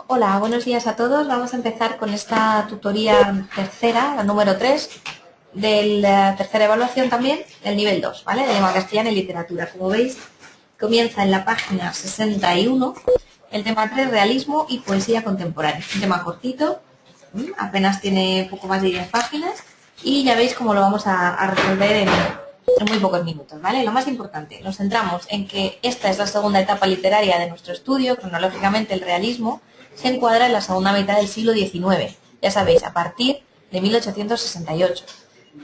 Hola, buenos días a todos. Vamos a empezar con esta tutoría tercera, la número 3, de la tercera evaluación también, el nivel 2, ¿vale? De lengua castellana y literatura. Como veis, comienza en la página 61, el tema 3, realismo y poesía contemporánea. Un tema cortito, apenas tiene poco más de 10 páginas y ya veis cómo lo vamos a resolver en muy pocos minutos, ¿vale? Lo más importante, nos centramos en que esta es la segunda etapa literaria de nuestro estudio. Cronológicamente el realismo se encuadra en la segunda mitad del siglo XIX, ya sabéis, a partir de 1868,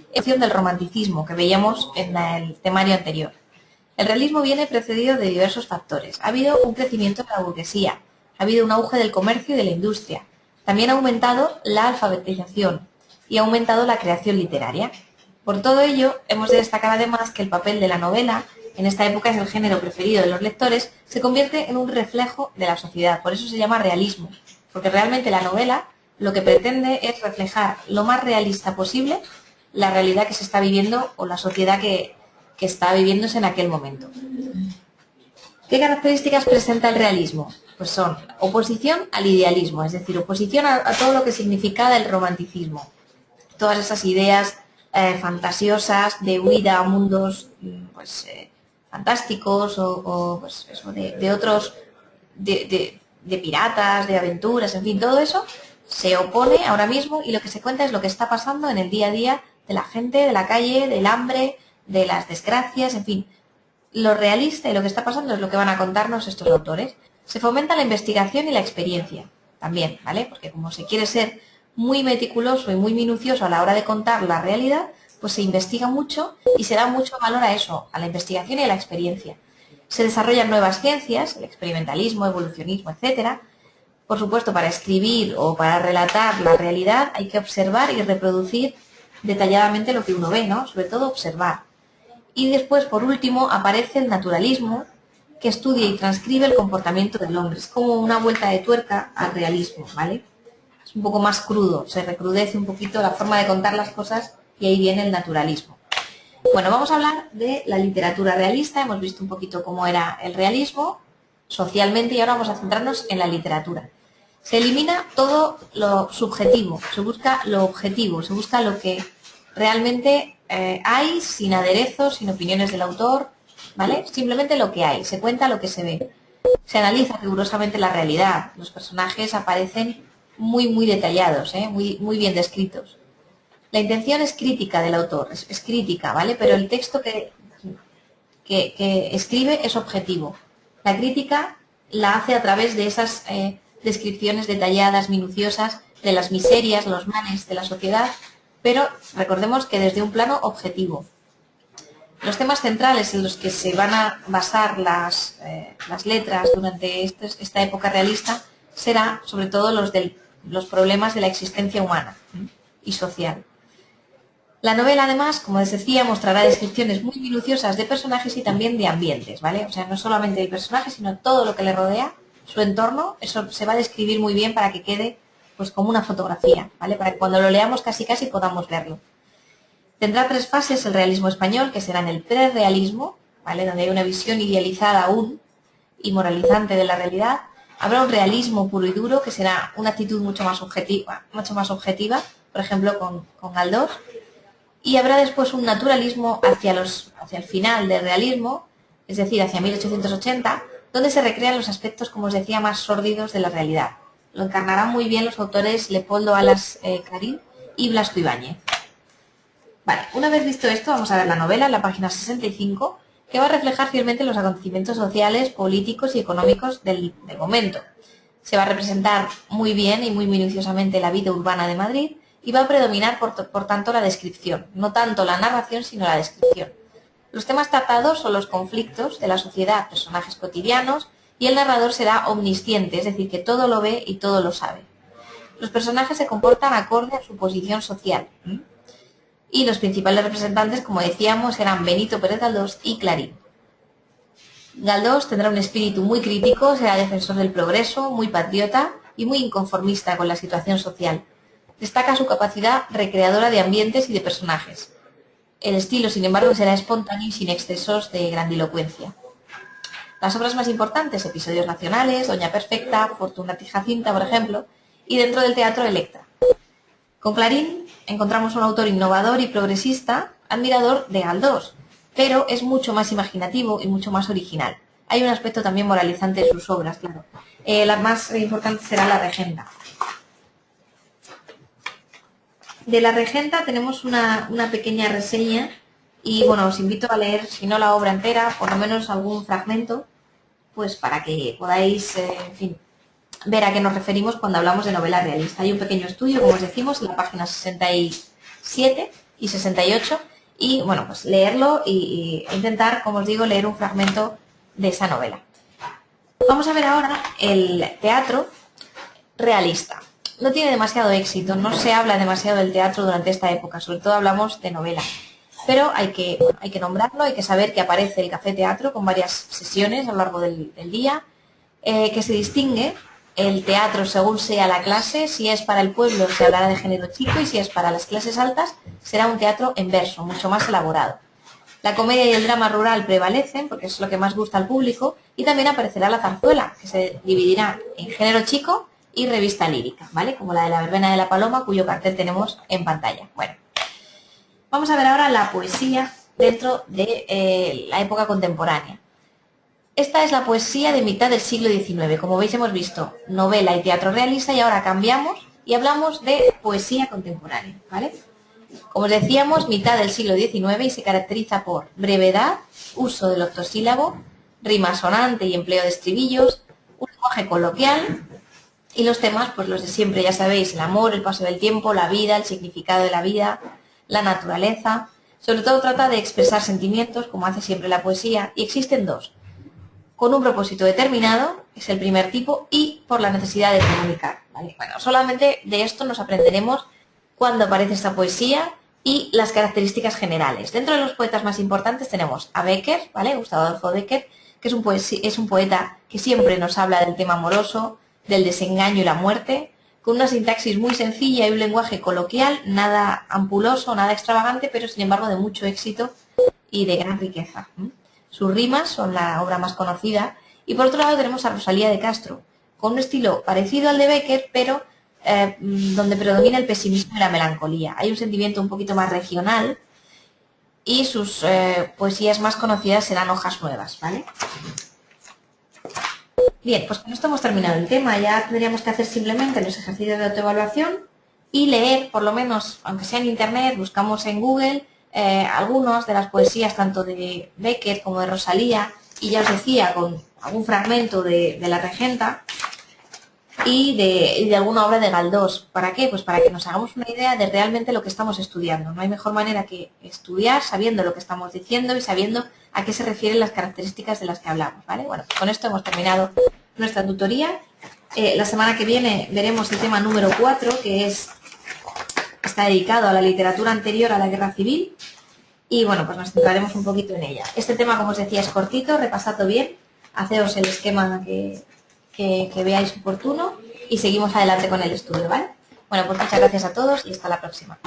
excepción del romanticismo que veíamos en el temario anterior. El realismo viene precedido de diversos factores. Ha habido un crecimiento de la burguesía, ha habido un auge del comercio y de la industria, también ha aumentado la alfabetización y ha aumentado la creación literaria. Por todo ello, hemos de destacar además que el papel de la novela, en esta época es el género preferido de los lectores, se convierte en un reflejo de la sociedad. Por eso se llama realismo, porque realmente la novela lo que pretende es reflejar lo más realista posible la realidad que se está viviendo o la sociedad que está viviéndose en aquel momento. ¿Qué características presenta el realismo? Pues son oposición al idealismo, es decir, oposición a todo lo que significaba el romanticismo. Todas esas ideas fantasiosas de huida a mundos fantásticos o pues eso, de otros, de piratas, de aventuras, en fin, todo eso se opone ahora mismo y lo que se cuenta es lo que está pasando en el día a día de la gente, de la calle, del hambre, de las desgracias, en fin. Lo realista y lo que está pasando es lo que van a contarnos estos autores. Se fomenta la investigación y la experiencia también, ¿vale? Porque como se quiere ser muy meticuloso y muy minucioso a la hora de contar la realidad, pues se investiga mucho y se da mucho valor a eso, a la investigación y a la experiencia. Se desarrollan nuevas ciencias, el experimentalismo, evolucionismo, etcétera. Por supuesto, para escribir o para relatar la realidad hay que observar y reproducir detalladamente lo que uno ve, ¿no? Sobre todo observar. Y después, por último, aparece el naturalismo, que estudia y transcribe el comportamiento del hombre. Es como una vuelta de tuerca al realismo, ¿vale? Es un poco más crudo, se recrudece un poquito la forma de contar las cosas y ahí viene el naturalismo. Bueno, vamos a hablar de la literatura realista. Hemos visto un poquito cómo era el realismo socialmente y ahora vamos a centrarnos en la literatura. Se elimina todo lo subjetivo, se busca lo objetivo, se busca lo que realmente hay, sin aderezos, sin opiniones del autor, ¿vale? Simplemente lo que hay, se cuenta lo que se ve. Se analiza rigurosamente la realidad, los personajes aparecen muy detallados, muy bien descritos. La intención es crítica del autor, es crítica, ¿vale? Pero el texto que escribe es objetivo. La crítica la hace a través de esas descripciones detalladas, minuciosas, de las miserias, los males de la sociedad, pero recordemos que desde un plano objetivo. Los temas centrales en los que se van a basar las letras durante esta época realista será sobre todo los problemas de la existencia humana y social. La novela, además, como les decía, mostrará descripciones muy minuciosas de personajes y también de ambientes, ¿vale? O sea, no solamente del personaje, sino todo lo que le rodea, su entorno, eso se va a describir muy bien para que quede pues como una fotografía, ¿vale? Para que cuando lo leamos casi podamos verlo. Tendrá tres fases el realismo español, que serán el prerealismo, ¿vale? Donde hay una visión idealizada aún y moralizante de la realidad. Habrá un realismo puro y duro, que será una actitud mucho más objetiva, por ejemplo, con Galdós. Y habrá después un naturalismo hacia el final del realismo, es decir, hacia 1880, donde se recrean los aspectos, como os decía, más sórdidos de la realidad. Lo encarnarán muy bien los autores Leopoldo Alas Carín y Blasco Ibáñez. Vale, una vez visto esto, vamos a ver la novela en la página 65, que va a reflejar fielmente los acontecimientos sociales, políticos y económicos del momento. Se va a representar muy bien y muy minuciosamente la vida urbana de Madrid y va a predominar, por tanto, la descripción, no tanto la narración, sino la descripción. Los temas tratados son los conflictos de la sociedad, personajes cotidianos, y el narrador será omnisciente, es decir, que todo lo ve y todo lo sabe. Los personajes se comportan acorde a su posición social. Y los principales representantes, como decíamos, eran Benito Pérez Galdós y Clarín. Galdós tendrá un espíritu muy crítico, será defensor del progreso, muy patriota y muy inconformista con la situación social. Destaca su capacidad recreadora de ambientes y de personajes. El estilo, sin embargo, será espontáneo y sin excesos de grandilocuencia. las obras más importantes, Episodios Nacionales, Doña Perfecta, Fortunata y Jacinta, por ejemplo, y dentro del teatro, Electra. Con Clarín encontramos un autor innovador y progresista, admirador de Galdós, pero es mucho más imaginativo y mucho más original. Hay un aspecto también moralizante en sus obras, claro. La más importante será La Regenta. De La Regenta tenemos una pequeña reseña y bueno, os invito a leer, si no la obra entera, por lo menos algún fragmento, pues para que podáis, en fin, ver a qué nos referimos cuando hablamos de novela realista. Hay un pequeño estudio, como os decimos, en la página 67 y 68, y bueno, pues leerlo e intentar, como os digo, leer un fragmento de esa novela. Vamos a ver ahora el teatro realista. No tiene demasiado éxito, no se habla demasiado del teatro durante esta época, sobre todo hablamos de novela. Pero hay que nombrarlo, hay que saber que aparece el Café Teatro con varias sesiones a lo largo del día, que se distingue el teatro según sea la clase. Si es para el pueblo se hablará de género chico y si es para las clases altas será un teatro en verso, mucho más elaborado. La comedia y el drama rural prevalecen porque es lo que más gusta al público y también aparecerá la zarzuela, que se dividirá en género chico y revista lírica, ¿vale? Como la de la Verbena de la Paloma, cuyo cartel tenemos en pantalla. Bueno, vamos a ver ahora la poesía dentro de la época contemporánea. Esta es la poesía de mitad del siglo XIX. Como veis, hemos visto novela y teatro realista y ahora cambiamos y hablamos de poesía contemporánea, ¿vale? Como os decíamos, mitad del siglo XIX y se caracteriza por brevedad, uso del octosílabo, rima sonante y empleo de estribillos, un lenguaje coloquial y los temas, pues los de siempre, ya sabéis, el amor, el paso del tiempo, la vida, el significado de la vida, la naturaleza. Sobre todo trata de expresar sentimientos, como hace siempre la poesía, y existen dos: con un propósito determinado, es el primer tipo, y por la necesidad de comunicar, ¿vale? Bueno, solamente de esto nos aprenderemos cuándo aparece esta poesía y las características generales. Dentro de los poetas más importantes tenemos a Bécquer, ¿vale? Gustavo Adolfo Bécquer, que es un poeta que siempre nos habla del tema amoroso, del desengaño y la muerte, con una sintaxis muy sencilla y un lenguaje coloquial, nada ampuloso, nada extravagante, pero sin embargo de mucho éxito y de gran riqueza. Sus rimas son la obra más conocida. Y por otro lado tenemos a Rosalía de Castro, con un estilo parecido al de Bécquer, pero donde predomina el pesimismo y la melancolía. Hay un sentimiento un poquito más regional y sus poesías más conocidas serán Hojas Nuevas, ¿vale? Bien, pues con esto hemos terminado el tema. Ya tendríamos que hacer simplemente los ejercicios de autoevaluación y leer, por lo menos, aunque sea en internet, buscamos en Google algunas de las poesías tanto de Bécquer como de Rosalía, y ya os decía, con algún fragmento de La Regenta y de alguna obra de Galdós. ¿Para qué? Pues para que nos hagamos una idea de realmente lo que estamos estudiando. No hay mejor manera que estudiar sabiendo lo que estamos diciendo y sabiendo a qué se refieren las características de las que hablamos, ¿vale? Bueno, con esto hemos terminado nuestra tutoría. La semana que viene veremos el tema número 4, que está dedicado a la literatura anterior a la Guerra Civil. Y bueno, pues nos centraremos un poquito en ella. Este tema, como os decía, es cortito, repasadlo bien, haceos el esquema que veáis oportuno y seguimos adelante con el estudio, ¿vale? Bueno, pues muchas gracias a todos y hasta la próxima.